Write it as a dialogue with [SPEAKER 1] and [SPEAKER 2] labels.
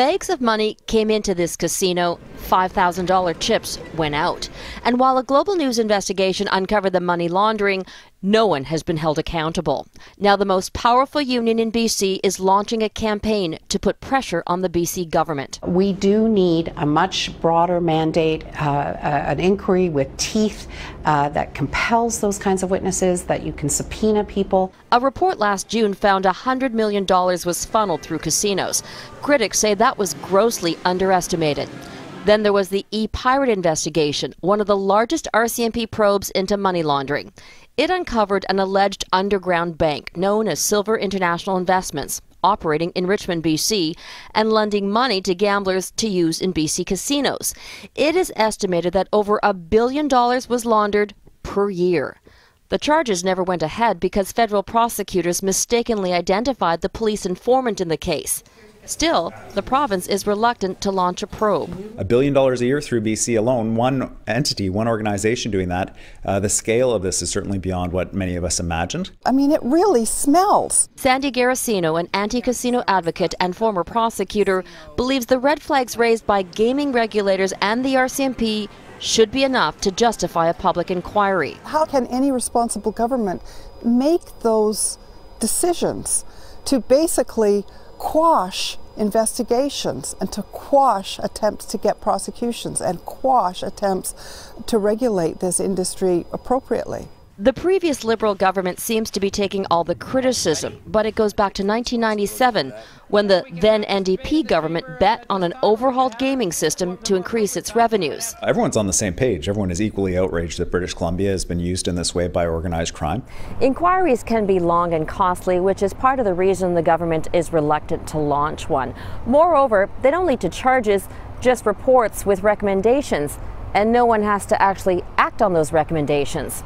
[SPEAKER 1] Bags of money came into this casino, $5,000 chips went out. And while a Global News investigation uncovered the money laundering, no one has been held accountable. Now the most powerful union in BC is launching a campaign to put pressure on the BC government.
[SPEAKER 2] We do need a much broader mandate, an inquiry with teeth that compels those kinds of witnesses, that you can subpoena people.
[SPEAKER 1] A report last June found $100 million was funneled through casinos. Critics say that was grossly underestimated. Then there was the e-pirate investigation, one of the largest RCMP probes into money laundering. It uncovered an alleged underground bank known as Silver International Investments, operating in Richmond, BC, and lending money to gamblers to use in BC casinos. It is estimated that over $1 billion was laundered per year. The charges never went ahead because federal prosecutors mistakenly identified the police informant in the case. Still, the province is reluctant to launch a probe.
[SPEAKER 3] $1 billion a year through BC alone, one entity, one organization doing that. The scale of this is certainly beyond what many of us imagined.
[SPEAKER 4] I mean, it really smells.
[SPEAKER 1] Sandy Garasino, an anti-casino advocate and former prosecutor, believes the red flags raised by gaming regulators and the RCMP should be enough to justify a public inquiry.
[SPEAKER 4] How can any responsible government make those decisions to basically quash investigations and to quash attempts to get prosecutions and quash attempts to regulate this industry appropriately?
[SPEAKER 1] The previous Liberal government seems to be taking all the criticism, but it goes back to 1997 when the then NDP government bet on an overhauled gaming system to increase its revenues.
[SPEAKER 3] Everyone's on the same page. Everyone is equally outraged that British Columbia has been used in this way by organized crime.
[SPEAKER 1] Inquiries can be long and costly, which is part of the reason the government is reluctant to launch one. Moreover, they don't lead to charges, just reports with recommendations, and no one has to actually act on those recommendations.